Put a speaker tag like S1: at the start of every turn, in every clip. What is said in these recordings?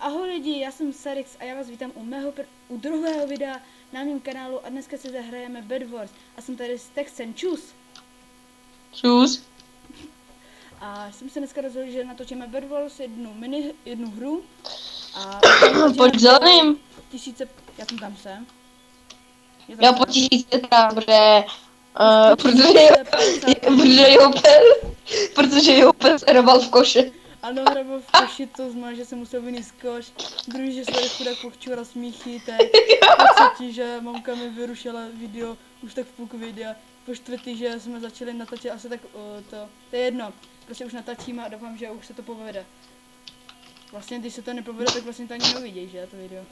S1: Ahoj lidi, já jsem Sarix a já vás vítám u druhého videa na mém kanálu a dneska si zahrajeme Bed Wars a jsem tady s Texem, čus!
S2: Čus.
S1: A jsem se dneska rozhodl, že natočíme Bed Wars jednu hru a
S2: Pojď zeleným.
S1: já jsem tam jsem.
S2: Jo, po 1000krát, protože jo, pes hrabal v koši.
S1: Ano, hrabal v koši, to znamená, že jsem musel vyníst koš. Druhý, že se tady chudák pochčura smíchy, tak po třetí, že mamka mi vyrušila video, už tak v půlku videa. Po čtvrtý, že jsme začali natáčet asi tak to je jedno. Prostě už natáčíme a doufám, že už se to povede. Vlastně, když se to nepovede, tak vlastně to ani neuvidí, že to video.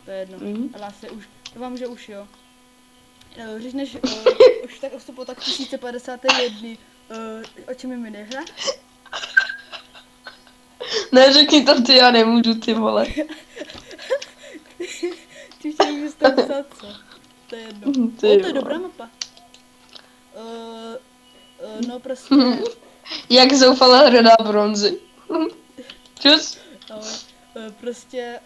S1: To je jedno, ale asi už, doufám, že už jo. Řízneš, už tak po tak 1051, o čem je minihra?
S2: Neřekni to ty, já nemůžu, ty vole.
S1: Ty ještě nemůžu tam psát, co? To je jedno. To je dobrá mapa. No prostě.
S2: Jak zoufala hledá bronzy. Čus?
S1: Prostě.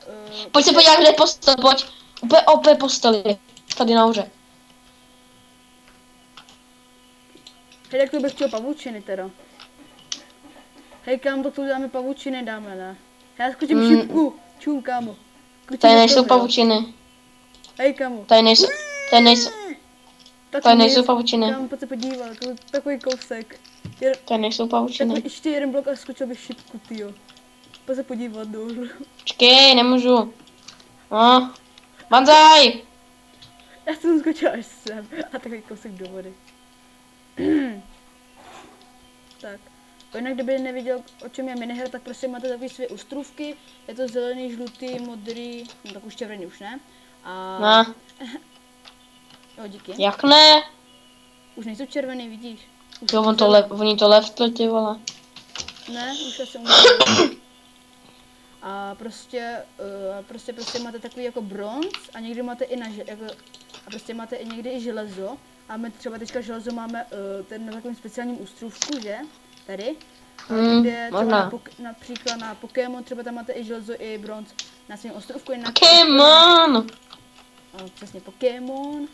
S2: Pojď se podívat, kde je postel, pojď. Úplně OP posteli. Tady nahoře.
S1: Hej, tak to bych chtěl pavučiny teda. Hej, kámo, to tu dáme pavučiny, dáme, ne? Já skočím šipku. Čum, kámo.
S2: Tady nejsou pavučiny.
S1: Hej, kámo.
S2: Tady nejsou pavučiny.
S1: Kámo, pojď se podívat, to je takový kousek.
S2: Tady nejsou pavučiny.
S1: Tak ještě jeden blok a skočil bych šipku, tyjo. Pojď se podívat dolů.
S2: Počkej, nemůžu. No. Banzaj!
S1: Já jsem skočila až sem a takový kousek do vody. Tak. Jinak, kdyby neviděl, o čem je minihra, tak prostě máte takový své ostrůvky. Je to zelený, žlutý, modrý, no tak už červený už ne. A...
S2: Ne.
S1: Jo, díky.
S2: Jak ne?
S1: Už nejsou červený, vidíš? Už
S2: Jo, oni to leftli, ty vole.
S1: Ne, už asi umím. A prostě máte takový jako bronz a někdy máte i máte i někdy i železo. A my třeba teďka železo máme ten na takovém speciálním ústřůvku, že? Tady. Kde třeba například na Pokémon, třeba tam máte i železo i bronz na svém ostrovku.
S2: Pokémon!
S1: Přesně, Pokémon.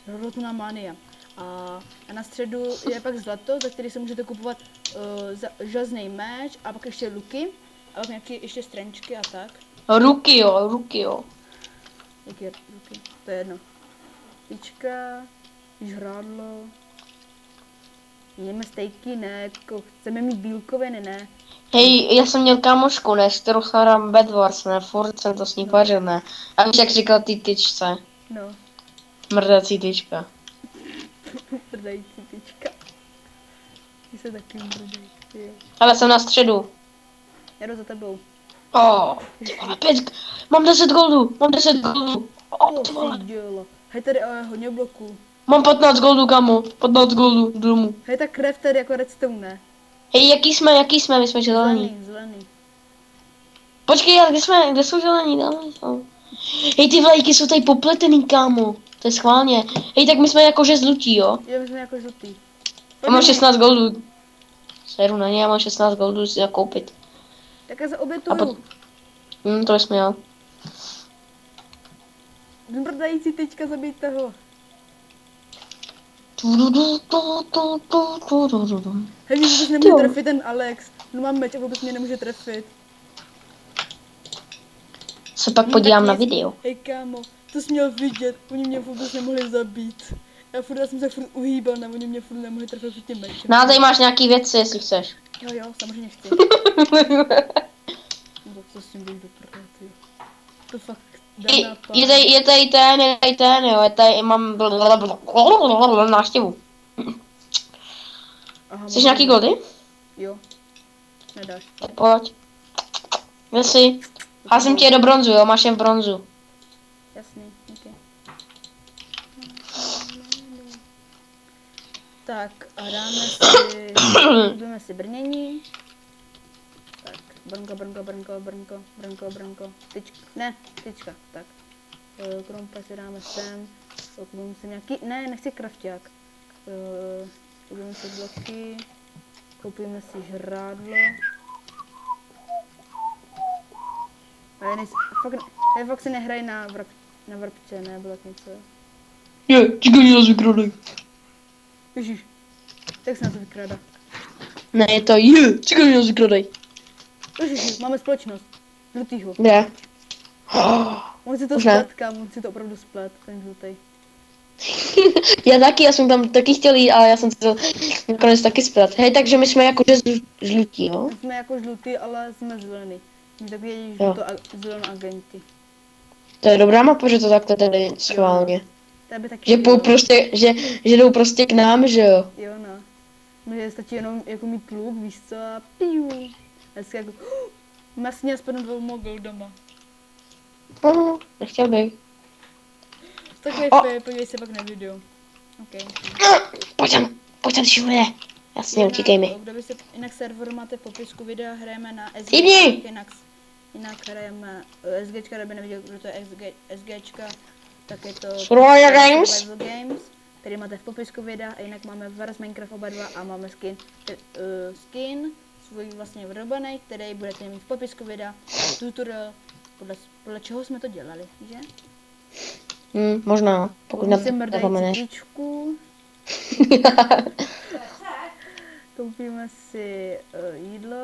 S1: Rotuna mania. A na středu je pak zlato, za který se můžete kupovat železný meč a pak ještě luky. A pak nějaké ještě strančky a tak.
S2: Ruky jo.
S1: Jaké ruky? To je jedno. Tyčka, žrádlo. Jíme stejky, ne, jako chceme mít bílkoviny, ne.
S2: Hej, já jsem měl kámošku, ne, s kterou hrám Bed Wars, ne, furt jsem to s ní pařil, ne. A víš, jak říkal ty tyčce.
S1: No.
S2: Mrdací tyčka.
S1: Mrdající tyčka. Ty se taky mrdají, jo.
S2: Ale jsem na středu.
S1: Já jdu za tebou.
S2: Ty vole, 5, mám 10 goldů. Ty vole.
S1: Hej, tady hodně bloků.
S2: Mám 15 goldů, kamo, 15 goldů domů.
S1: Hej, ta krev tady jako redstone, ne?
S2: Hej, jaký jsme, my jsme zelení.
S1: Zelený.
S2: Počkej, kde jsou zelení, dáme jsou. Hej, ty vlajky jsou tady popletený, kámo, to je schválně. Hej, tak my jsme jakože zlutí, jo?
S1: Jo, my jsme jako žlutý.
S2: Já mám 16 goldů. Seru na ně, já mám 16 goldů si zakoupit.
S1: Tak já se obětuju.
S2: To bys měl.
S1: Zmrdající tyčka, zabijte ho. Hej, mě vůbec nemůže trefit ten Alex. No mám meč a vůbec mě nemůže trefit.
S2: Se pak podívám na video.
S1: Hej kámo, to jsi měl vidět, oni mě vůbec nemohli zabít. Já jsem se furt uhýbal, a oni mě furt nemohli trefit tím mečem.
S2: No, tady máš nějaký věci, jestli chceš.
S1: Jo, samozřejmě chci. No co s tím jdeš do prdele, ty. To fakt daná pán.
S2: Je tady ten, jo, je tady, mám návštěvu. Chceš nějaký goldy?
S1: Jo. Nedáš.
S2: Tak pojď. Vy házím tě do bronzu, jo, máš je v bronzu.
S1: Jasný, ok. Tak a dáme si brnění. Tak, brnko. Tyčka, tak. Krompa si dáme sem. Koupíme si nějaký, ne, nechci krafťák. Koupíme si bloky. Koupíme si žrádlo. Ale fakt se nehraje na vrabče, nebo tak něco.
S2: Je, čekaj, nás vykradej.
S1: Ježíš, tak se nás vykrádá.
S2: Ne, je to je, čekaj, nás vykradej.
S1: Ježíš, máme společnost. Žlutýho.
S2: Kde?
S1: On si to
S2: Už ne.
S1: splet, kam, on si to opravdu splet, ten žlutý.
S2: Já taky, já jsem tam taky chtěl jít, ale já jsem si to nakonec taky sprat. Hej, takže my jsme jakože žlutí, jo?
S1: My jsme jako žlutý, ale jsme zelený. My takový
S2: Jo.
S1: zelený agenti.
S2: To je dobrá mapa, že to takhle tady schválně.
S1: To by taky
S2: Že
S1: bylo.
S2: že jdou prostě k nám, že jo?
S1: Jo, no. No, že stačí jenom jako mít luk, víš co, a piu. Hezky jako, masně aspoň 2 mogul doma.
S2: Nechtěl bych.
S1: Takový
S2: O!
S1: fej, podívej se pak na video. OK.
S2: Pojď tam všude. Jasně, utíkej mi.
S1: Jinak server máte v popisku videa, hrajeme na SG,
S2: Chybni!
S1: jinak hrajeme SGčka, kdyby nevěděl, kdo to je SGčka, tak je to
S2: Survival Games.
S1: Survival Games, který máte v popisku videa, a jinak máme Varus Minecraft oba dva a máme skin svůj vlastně vyrobený, který budete mít v popisku videa, tutorial, podle čeho jsme to dělali, že?
S2: Možná, pokud
S1: Si mrdající
S2: nezapomeneš.
S1: tyčku. Koupíme si jídlo.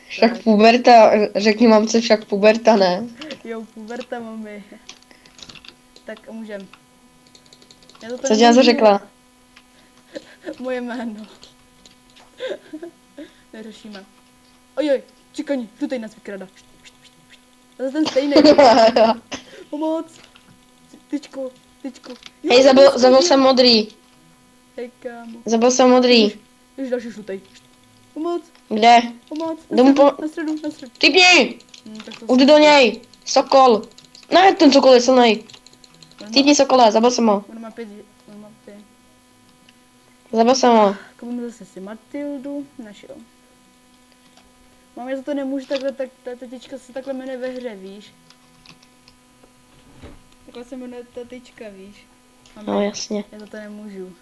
S2: Však puberta, řekni mamce, však puberta, ne?
S1: Jo, puberta mami. Tak můžem. Já to
S2: Co jsi něco řekla?
S1: Moje jméno. Neřešíme. Ojoj, čekani, tu tady nás vykrada. Zase ten stejný. Pomoc. Tyčku. Jo,
S2: Hej, zabil jsem modrý.
S1: Hej, kámo.
S2: Zabil jsem modrý.
S1: Ježiš, další žlutej. Pomoc.
S2: Kde? Jdu mu
S1: Na středu.
S2: Typni!
S1: Tak to
S2: Jdu do něj! Sokol! Ne, ten sokol je silnej. Typni sokole, zabil jsem ho.
S1: On má 5.
S2: Zabil jsem ho.
S1: Koupíme zase si Matildu, našel. Mám, já za to nemůžu takhle, tak ta tetička se takhle jmenuje ve hře, víš? Takhle se jmenuje ta tetička, víš? Mami,
S2: No jasně.
S1: já za to nemůžu.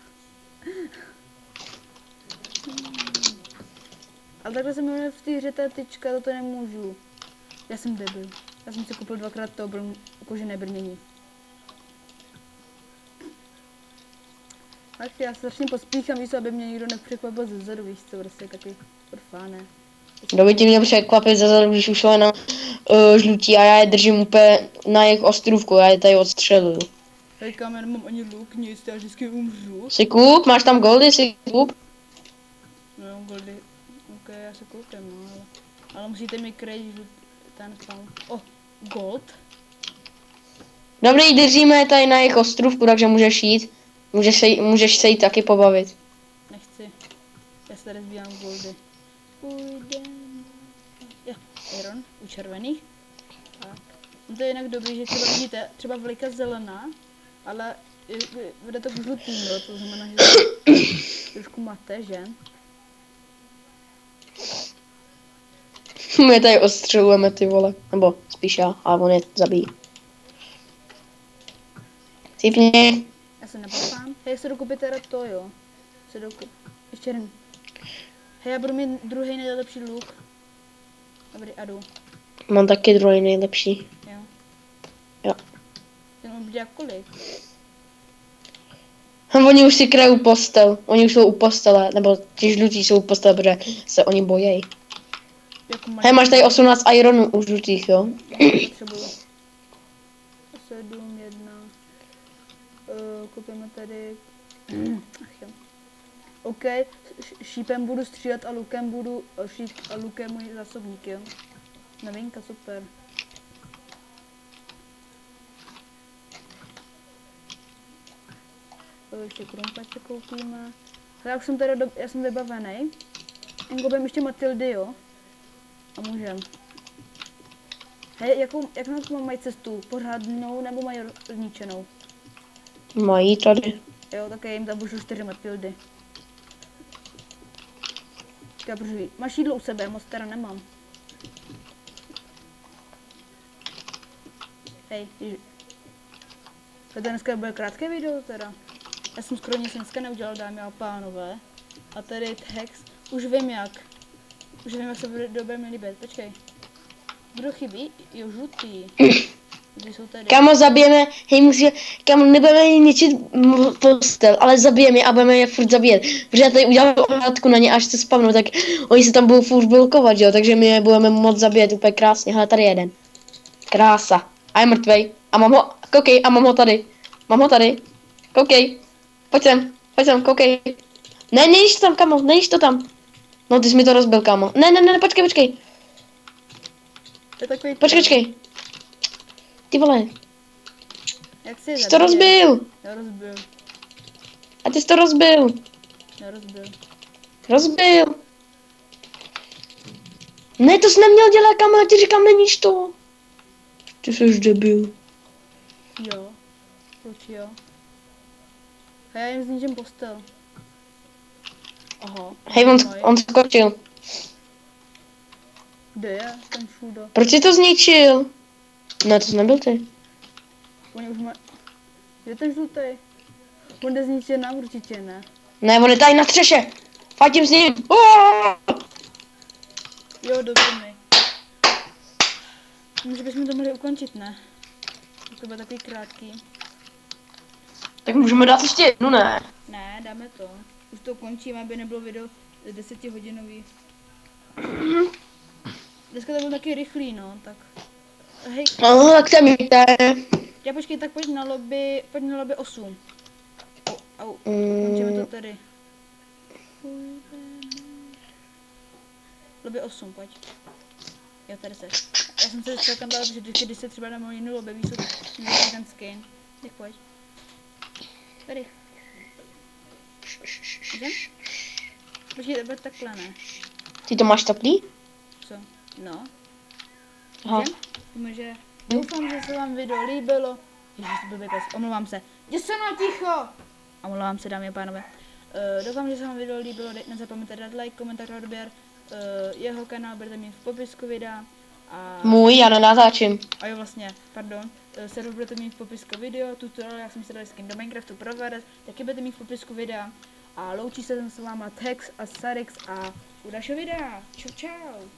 S1: Ale takhle se jmenuje v té hře ta tetička, za to nemůžu. Já jsem debil. Já jsem si koupil 2krát to kožené brnění. Ach, já se strašně pospíchám, víš, aby mě nikdo nepřekvapil ze zadu, víš co, prostě takový porfáne.
S2: Kdo by tě měl překvapit zase, když už jsou na žlutí a já je držím úplně na jejich ostrůvku, já je tady odstřeluju.
S1: Hej, kam, já nemám ani luk, nic, já vždycky umřu.
S2: Si kup, máš tam goldy, si kup.
S1: No, goldy, ok, já se koupím, no, ale musíte mi krejt ten kam. Oh, gold?
S2: Dobrý, držíme je tady na jejich ostrůvku, takže můžeš jít. Můžeš se jít taky pobavit.
S1: Nechci, já se tady sbírám goldy. Půjdeme. Jo, iron, u červených. Tak. No to je jinak dobrý, že třeba vidíte, třeba vlika zelená, ale vede to k žlutým, jo, to znamená, že trošku mate, že?
S2: My je tady ostřelujeme, ty vole. Nebo spíš já, ale on je zabíjí. Typni.
S1: Já se nepopám. Hej, jak se dokupit teda to, jo? Ještě jeden. Hej, já budu mít druhý nejlepší luk. Dobrý, a jdu.
S2: Mám taky druhý nejlepší.
S1: Jo.
S2: Jo.
S1: Ten on bude kolik?
S2: Oni už si krajou postel. Oni už jsou u postele, nebo ti žlutí jsou u postele, protože se oni bojejí.
S1: Jako
S2: Hej, máš tady 18 ironů u žlutých, jo?
S1: Já potřebuju. 7, 1. Koupíme tady. Ach jo. OK, šípem budu střílet a lukem budu a lukem můj zásobník, jo? Novinka, super. Ještě krumpače koupíme. Já už jsem teda, já jsem vybavený. Koupím ještě Matildy, jo? A můžem. Hej, jak na to mají cestu? Pořádnou nebo mají zničenou?
S2: Mají tady.
S1: Jo, tak já jim tam budu 4 Matildy. Čeká, protože máš jídlo u sebe, moc teda nemám. Hej, to dneska bude krátké video teda. Já jsem skoro nic dneska neudělal, dámy a pánové. A tady text, už vím jak. Už nevím, jak se bude době mi líbit. Počkej. Kdo chybí? Jo, žlutý. Kdy jsou tady?
S2: Kámo, zabijeme, hej, musíme, kámo, nebudeme jí ničit postel, ale zabijeme je a budeme je furt zabíjet. Protože já tady udělám ohrádku na ně, až se spavnou, tak oni se tam budou furt blokovat, jo, takže my je budeme moc zabíjet úplně krásně. Hele, tady je jeden. Krása. A je mrtvej. A mám ho, koukej, a mám ho tady. Mám ho tady. Koukej. Pojď sem, koukej. Ne, nejíš to tam, kámo, nejíš to tam. No, ty jsi mi to rozbil, kámo. Ne, počkej.
S1: To je takový
S2: Počkej. Ty vole,
S1: Jak si je
S2: jsi to rozbil.
S1: Já rozbil.
S2: A ty jsi to rozbil.
S1: Já rozbil.
S2: Rozbil. Ne, to jsi neměl dělat, kámo, já ti říkám, neníš to. Ty jsi debil.
S1: Jo. Proč jo? A já jim zničím postel. Aha.
S2: Hej, on skočil.
S1: Kde je ten čudo?
S2: Proč jsi to zničil? Ne, to jsi nebyl ty.
S1: Oni už má... Je ten žlutý? On jde zničit nám určitě, ne?
S2: Ne, on je tady na střeše. Fatím s ním.
S1: Jo, dobře mi. Může bychom to mohli ukončit, ne? To bude takový krátký.
S2: Tak můžeme dát ještě jednu, ne?
S1: Ne, dáme to. Už to ukončíme, aby nebylo video 10hodinový. Dneska to bylo taky rychlý, no, tak. Hej,
S2: Tak se mějte.
S1: já počkej, tak pojď na lobby 8. Au, končíme to tady. Lobby 8, pojď. Jo, tady seš. Já jsem se dostal tam dál, protože když se třeba na moji jinou lobby, víš, ten skin. Tak pojď. Tady. Jdem? Počkej, tebe takhle, ne?
S2: Ty to máš teplý?
S1: Co? No.
S2: Aha.
S1: Že doufám, že se vám video líbilo. Ježiš, to byl pes, omlouvám se. Jdi se na ticho! Omlouvám se, dámy a pánové. Doufám, že se vám video líbilo, nezapomeňte dát like, komentář a odběr. Jeho kanál budete mít v popisku videa. A...
S2: Můj, já nenatáčím.
S1: A jo, vlastně, pardon. Server budete mít v popisku video, tutorial, jak jsem si dal skin do Minecraftu provést, taky budete mít v popisku videa. A loučí se s váma Tex a Sarix a u dalšího videa. Čau, čau.